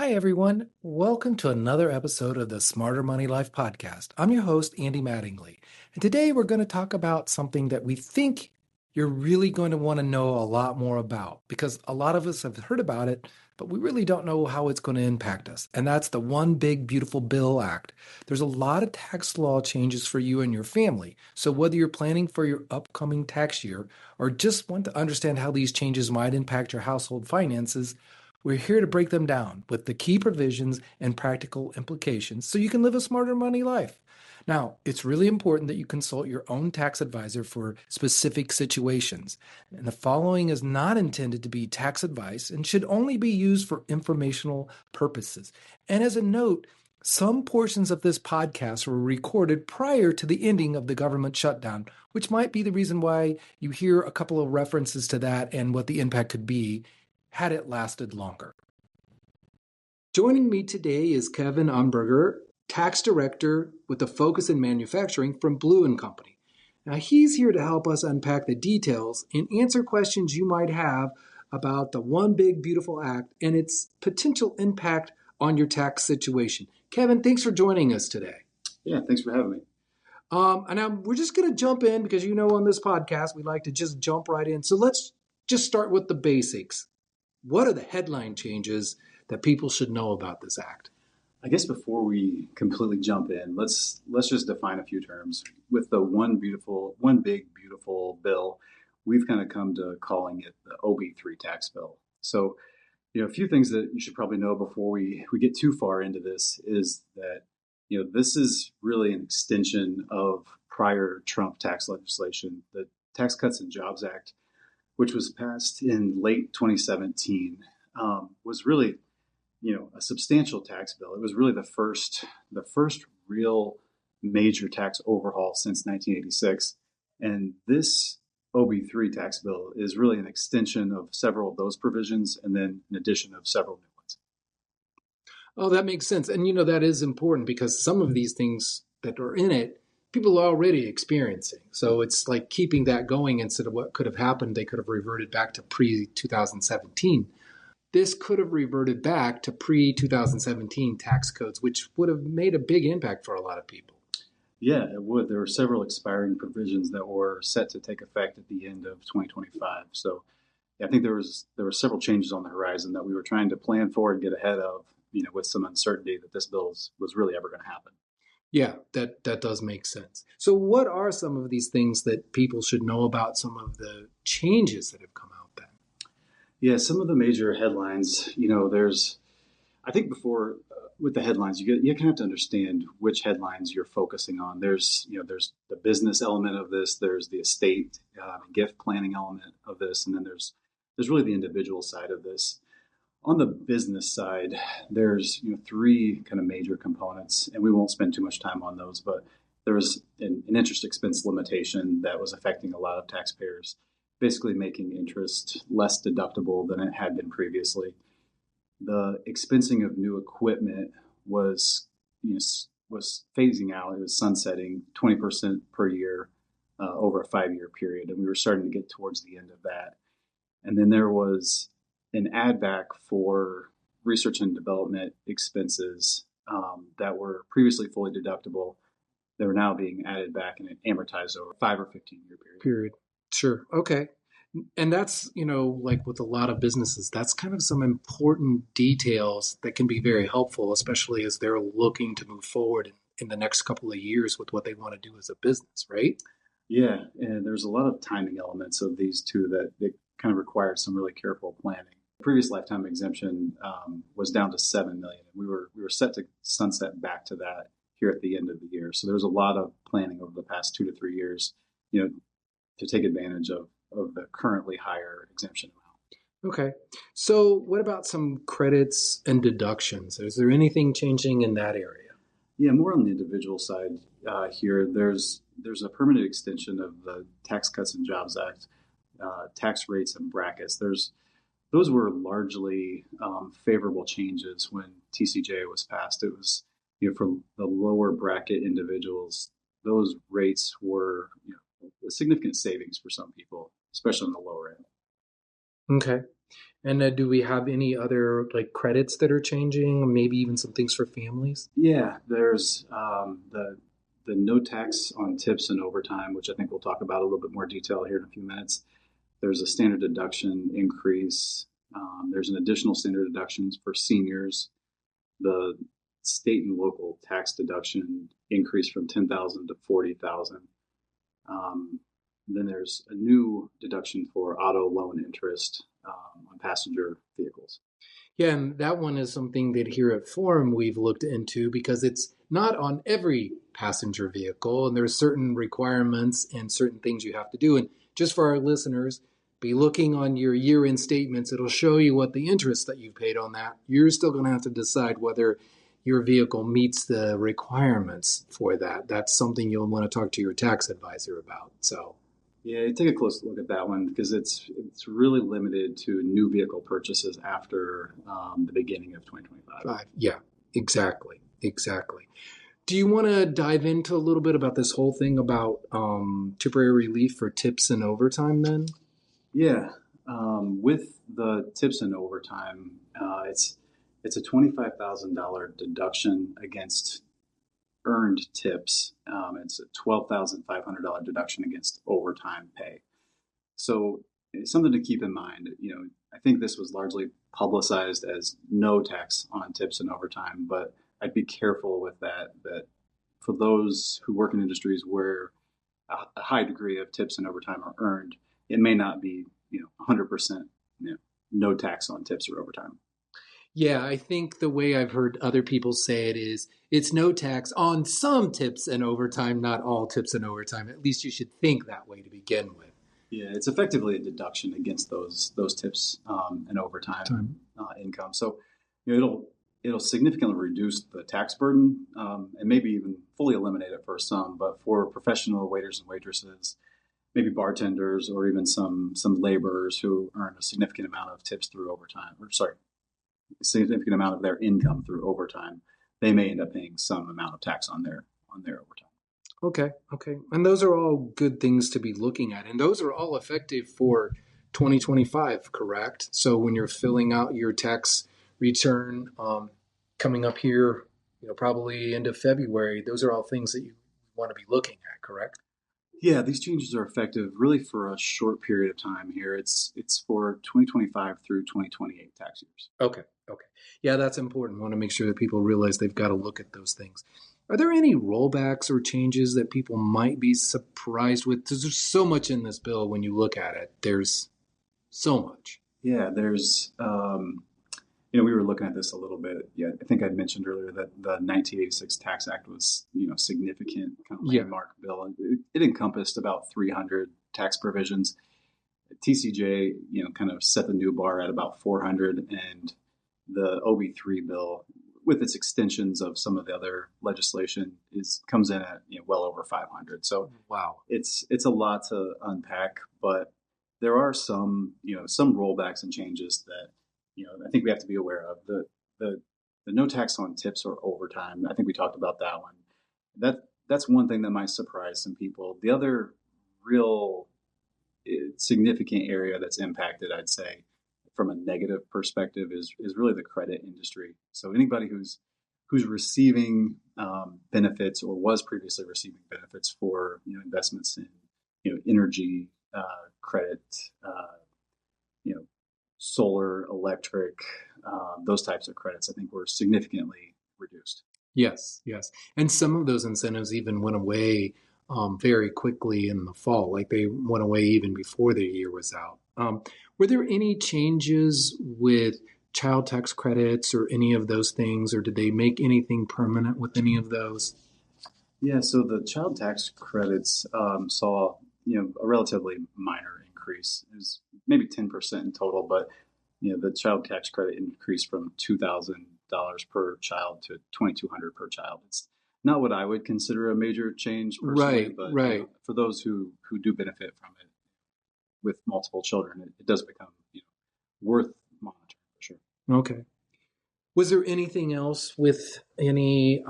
Hi, everyone. Welcome to another episode of the Smarter Money Life podcast. I'm your host, Andy Mattingly. And today we're going to talk about something that we think you're really going to want to know a lot more about because a lot of us have heard about it, but we really don't know how it's going to impact us. And that's the One Big Beautiful Bill Act. There's a lot of tax law changes for you and your family. So whether you're planning for your upcoming tax year or just want to understand how these changes might impact your household finances, we're here to break them down with the key provisions and practical implications so you can live a smarter money life. Now, it's really important that you consult your own tax advisor for specific situations. And the following is not intended to be tax advice and should only be used for informational purposes. And as a note, some portions of this podcast were recorded prior to the ending of the government shutdown, which might be the reason why you hear a couple of references to that and what the impact could be had it lasted longer. Joining me today is Kevin Umberger, Tax Director with a focus in manufacturing from Blue & Company. Now, he's here to help us unpack the details and answer questions you might have about the One Big Beautiful Act and its potential impact on your tax situation. Kevin, thanks for joining us today. Yeah, thanks for having me. And we're just going to jump in because, on this podcast, we like to just jump right in. So let's just start with the basics. What are the headline changes that people should know about this act? I guess before we completely jump in, let's just define a few terms. With the One Big Beautiful Bill, we've kind of come to calling it the OB3 tax bill. So, a few things that you should probably know before we get too far into this is that, this is really an extension of prior Trump tax legislation, the Tax Cuts and Jobs Act, which was passed in late 2017, was really, a substantial tax bill. It was really the first real major tax overhaul since 1986. And this OB3 tax bill is really an extension of several of those provisions and then an addition of several new ones. Oh, that makes sense. And, that is important because some of these things that are in it, people are already experiencing. So it's like keeping that going instead of what could have happened. They could have reverted back to pre-2017. This could have reverted back to pre-2017 tax codes, which would have made a big impact for a lot of people. Yeah, it would. There were several expiring provisions that were set to take effect at the end of 2025. So I think there were several changes on the horizon that we were trying to plan for and get ahead of, with some uncertainty that this bill was really ever going to happen. Yeah, that does make sense. So what are some of these things that people should know about, some of the changes that have come out then? Yeah, some of the major headlines, I think before with the headlines, you kind of have to understand which headlines you're focusing on. There's the business element of this, there's the estate gift planning element of this, and then there's really the individual side of this. On the business side, there's three kind of major components, and we won't spend too much time on those, but there was an interest expense limitation that was affecting a lot of taxpayers, basically making interest less deductible than it had been previously. The expensing of new equipment was phasing out. It was sunsetting 20% per year over a 5-year period, and we were starting to get towards the end of that. And then there was an add back for research and development expenses that were previously fully deductible. They were now being added back and amortized over a 5 or 15-year period. Sure. Okay. And that's, like with a lot of businesses, that's kind of some important details that can be very helpful, especially as they're looking to move forward in the next couple of years with what they want to do as a business, right? Yeah. And there's a lot of timing elements of these two that kind of required some really careful planning. Previous lifetime exemption was down to $7 million. And we were set to sunset back to that here at the end of the year. So there was a lot of planning over the past 2 to 3 years, to take advantage of the currently higher exemption amount. Okay. So what about some credits and deductions? Is there anything changing in that area? Yeah, more on the individual side here. There's a permanent extension of the Tax Cuts and Jobs Act, tax rates and brackets. Those were largely favorable changes when TCJA was passed. It was, for the lower bracket individuals, those rates were, a significant savings for some people, especially on the lower end. Okay. And do we have any other like credits that are changing? Maybe even some things for families? Yeah, there's the no tax on tips and overtime, which I think we'll talk about a little bit more detail here in a few minutes. There's a standard deduction increase. There's an additional standard deductions for seniors. The state and local tax deduction increased from 10,000 to 40,000. Then there's a new deduction for auto loan interest on passenger vehicles. Yeah, and that one is something that here at Forum we've looked into because it's not on every passenger vehicle, and there's certain requirements and certain things you have to do. And just for our listeners, be looking on your year-end statements. It'll show you what the interest that you've paid on that. You're still going to have to decide whether your vehicle meets the requirements for that. That's something you'll want to talk to your tax advisor about. So. Yeah, take a close look at that one because it's really limited to new vehicle purchases after the beginning of 2025. Yeah, exactly. Do you want to dive into a little bit about this whole thing about temporary relief for tips and overtime then? Yeah, with the tips and overtime, it's a $25,000 deduction against earned tips. It's a $12,500 deduction against overtime pay. So it's something to keep in mind. I think this was largely publicized as no tax on tips and overtime, but I'd be careful with that. That for those who work in industries where a high degree of tips and overtime are earned, it may not be 100% no tax on tips or overtime. Yeah, I think the way I've heard other people say it is it's no tax on some tips and overtime, not all tips and overtime. At least you should think that way to begin with. Yeah, it's effectively a deduction against those tips and overtime income. So it'll significantly reduce the tax burden and maybe even fully eliminate it for some. But for professional waiters and waitresses, maybe bartenders or even some laborers who earn a significant amount of tips through overtime, significant amount of their income through overtime, they may end up paying some amount of tax on their overtime. Okay. And those are all good things to be looking at. And those are all effective for 2025, correct? So when you're filling out your tax return coming up here, probably end of February, those are all things that you want to be looking at, correct? Yeah, these changes are effective really for a short period of time here. It's for 2025 through 2028 tax years. Okay. Yeah, that's important. I want to make sure that people realize they've got to look at those things. Are there any rollbacks or changes that people might be surprised with? Because there's so much in this bill when you look at it. There's so much. Yeah, there's, we were looking at this a little bit. Yeah, I think I'd mentioned earlier that the 1986 Tax Act was, significant kind of landmark bill. It encompassed about 300 tax provisions. TCJ, kind of set the new bar at about 400, and the OB3 bill, with its extensions of some of the other legislation, comes in at well over 500. So wow, it's a lot to unpack, but there are some rollbacks and changes that I think we have to be aware of. The no tax on tips or overtime. I think we talked about that one. That's one thing that might surprise some people. The other real significant area that's impacted, I'd say, from a negative perspective is really the credit industry. So anybody who's receiving benefits or was previously receiving benefits for investments in energy credit, solar, electric, those types of credits, I think were significantly reduced. Yes. And some of those incentives even went away very quickly in the fall. Like they went away even before the year was out. Were there any changes with child tax credits or any of those things, or did they make anything permanent with any of those? Yeah, so the child tax credits saw a relatively minor increase. It was maybe 10% in total, but the child tax credit increased from $2,000 per child to $2,200 per child. It's not what I would consider a major change personally, but for those who do benefit from it with multiple children, it does become worth monitoring for sure. Okay. Was there anything else with any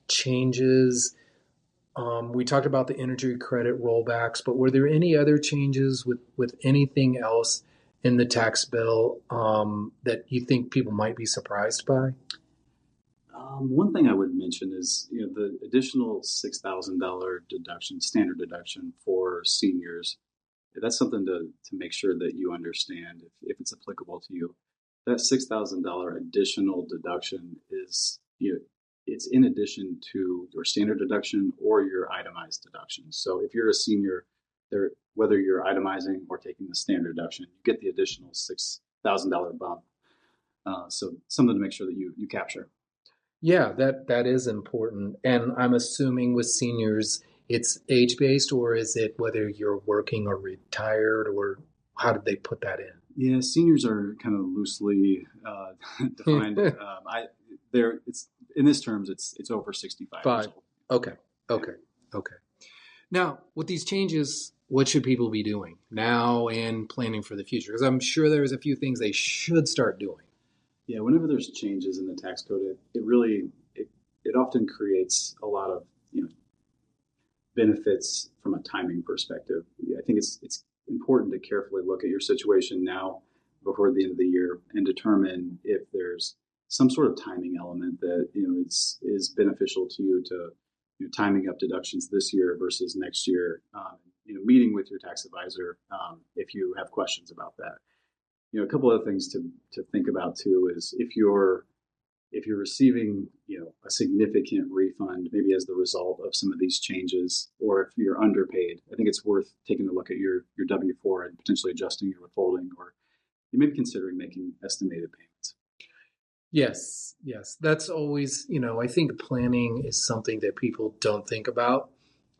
changes? We talked about the energy credit rollbacks, but were there any other changes with anything else in the tax bill that you think people might be surprised by? One thing I would mention is, the additional $6,000 deduction, standard deduction for seniors. That's something to make sure that you understand if it's applicable to you. That $6,000 additional deduction is, it's in addition to your standard deduction or your itemized deduction. So if you're a senior, whether you're itemizing or taking the standard deduction, you get the additional $6,000 bump. So something to make sure that you capture. Yeah, that is important. And I'm assuming with seniors, it's age-based, or is it whether you're working or retired, or how did they put that in? Yeah, seniors are kind of loosely defined. It's in this terms, it's over 65 years old. Okay. Now, with these changes, what should people be doing now and planning for the future? Because I'm sure there's a few things they should start doing. Yeah, whenever there's changes in the tax code, it often creates a lot of benefits from a timing perspective. I think it's important to carefully look at your situation now before the end of the year and determine if there's some sort of timing element that is beneficial to you to timing up deductions this year versus next year. Meeting with your tax advisor if you have questions about that. A couple other things to think about too is if you're receiving a significant refund, maybe as the result of some of these changes, or if you're underpaid, I think it's worth taking a look at your W-4 and potentially adjusting your withholding, or you may be considering making estimated payments. Yes. That's always, I think planning is something that people don't think about,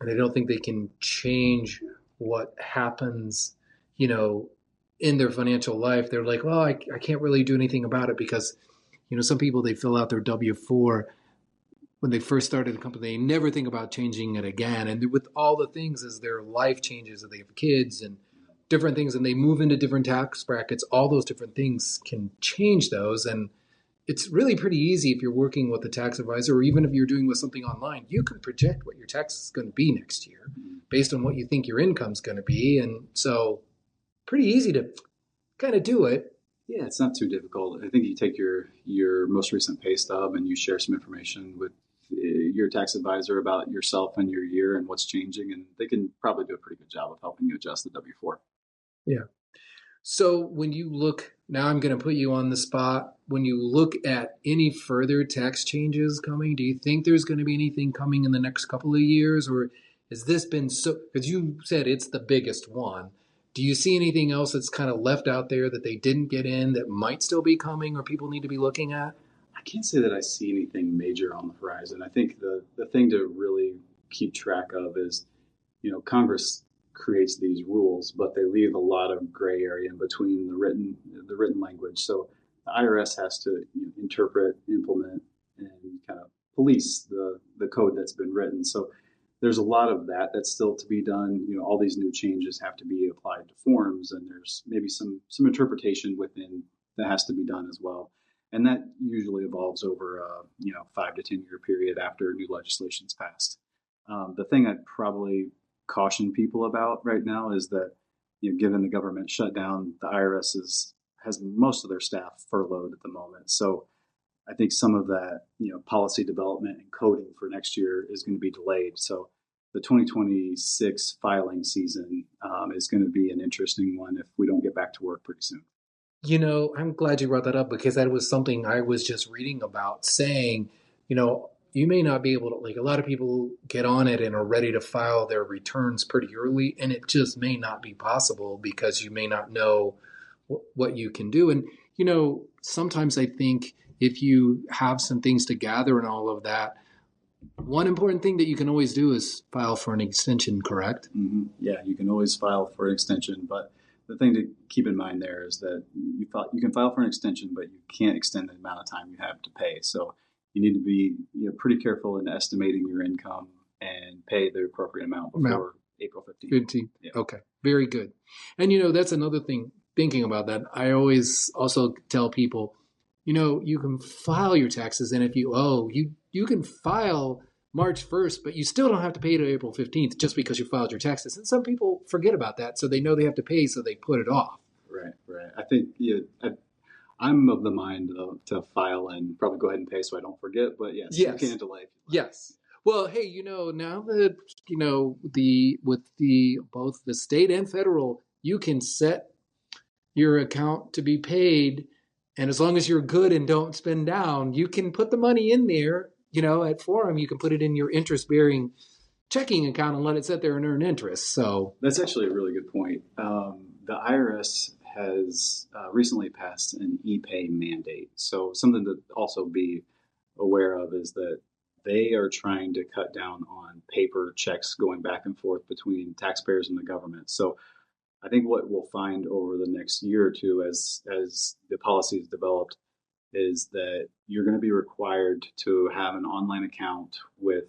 and they don't think they can change what happens, in their financial life. They're like, well, I can't really do anything about it because, some people, they fill out their W-4 when they first started the company. They never think about changing it again. And with all the things as their life changes, and they have kids and different things, and they move into different tax brackets, all those different things can change those. And it's really pretty easy if you're working with a tax advisor, or even if you're doing with something online, you can project what your tax is going to be next year based on what you think your income is going to be. And so pretty easy to kind of do it. Yeah, it's not too difficult. I think you take your most recent pay stub and you share some information with your tax advisor about yourself and your year and what's changing, and they can probably do a pretty good job of helping you adjust the W-4. Yeah. So when you look, now I'm going to put you on the spot. When you look at any further tax changes coming, do you think there's going to be anything coming in the next couple of years, or has this been so, because you said it's the biggest one. Do you see anything else that's kind of left out there that they didn't get in that might still be coming or people need to be looking at? I can't say that I see anything major on the horizon. I think the thing to really keep track of is, Congress creates these rules, but they leave a lot of gray area in between the written language. So the IRS has to interpret, implement, and kind of police the code that's been written. So there's a lot of that's still to be done. All these new changes have to be applied to forms, and there's maybe some interpretation within that has to be done as well. And that usually evolves over a 5 to 10 year period after new legislation's passed. The thing I'd probably caution people about right now is that, given the government shutdown, the IRS has most of their staff furloughed at the moment. So I think some of that, policy development and coding for next year is going to be delayed. So the 2026 filing season is going to be an interesting one if we don't get back to work pretty soon. I'm glad you brought that up, because that was something I was just reading about, saying, you may not be able to, like, a lot of people get on it and are ready to file their returns pretty early, and it just may not be possible because you may not know what you can do. And, sometimes I think if you have some things to gather and all of that, one important thing that you can always do is file for an extension, correct? Mm-hmm. Yeah, you can always file for an extension, but the thing to keep in mind there is that you can file for an extension, but you can't extend the amount of time you have to pay. So you need to be pretty careful in estimating your income and pay the appropriate amount before April 15th. Yeah. Okay, very good. And, that's another thing, thinking about that, I always also tell people, you can file your taxes, and if you owe, you can file March 1st, but you still don't have to pay to April 15th just because you filed your taxes. And some people forget about that, so they know they have to pay, so they put it off. Right. I think I'm of the mind to file and probably go ahead and pay so I don't forget. But yes. You can delay. Yes. Well, hey, now that both the state and federal, you can set your account to be paid, and as long as you're good and don't spend down, you can put the money in there. At Forum, you can put it in your interest-bearing checking account and let it sit there and earn interest. So that's actually a really good point. The IRS has recently passed an e-pay mandate. So something to also be aware of is that they are trying to cut down on paper checks going back and forth between taxpayers and the government. So I think what we'll find over the next year or two as the policy is developed is that you're going to be required to have an online account with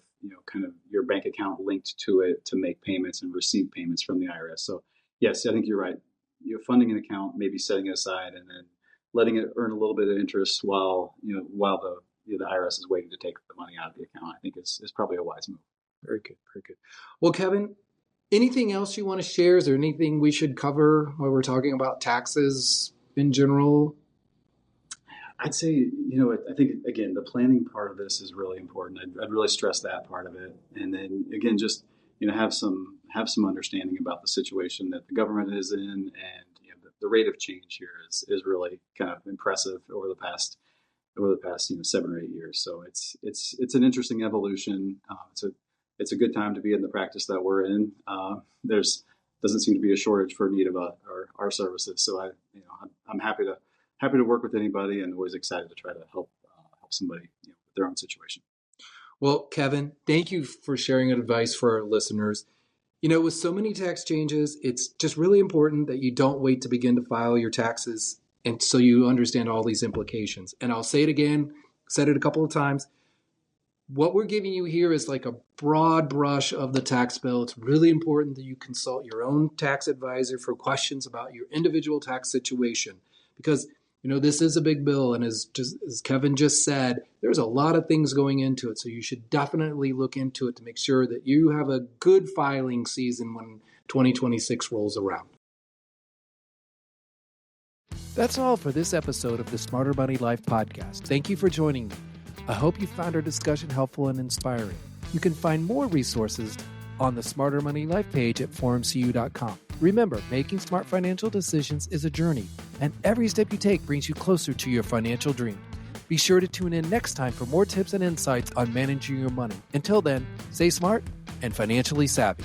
kind of your bank account linked to it to make payments and receive payments from the IRS. So yes, I think you're right. You're funding an account, maybe setting it aside, and then letting it earn a little bit of interest while the IRS is waiting to take the money out of the account, I think is probably a wise move. Very good. Very good. Well, Kevin, anything else you want to share? Is there anything we should cover while we're talking about taxes in general? I'd say, I think, again, the planning part of this is really important. I'd really stress that part of it. And then, again, just, have some understanding about the situation that the government is in. And, the rate of change here is really kind of impressive over the past 7 or 8 years. So it's an interesting evolution. It's a good time to be in the practice that we're in. Doesn't seem to be a shortage for need of our services. So I'm happy to work with anybody, and always excited to try to help somebody with their own situation. Well, Kevin, thank you for sharing advice for our listeners. With so many tax changes, it's just really important that you don't wait to begin to file your taxes, and so you understand all these implications. And I'll say it again, said it a couple of times. What we're giving you here is like a broad brush of the tax bill. It's really important that you consult your own tax advisor for questions about your individual tax situation, because this is a big bill, and as Kevin just said, there's a lot of things going into it. So you should definitely look into it to make sure that you have a good filing season when 2026 rolls around. That's all for this episode of the Smarter Money Life podcast. Thank you for joining me. I hope you found our discussion helpful and inspiring. You can find more resources on the Smarter Money Life page at forumcu.com. Remember, making smart financial decisions is a journey, and every step you take brings you closer to your financial dream. Be sure to tune in next time for more tips and insights on managing your money. Until then, stay smart and financially savvy.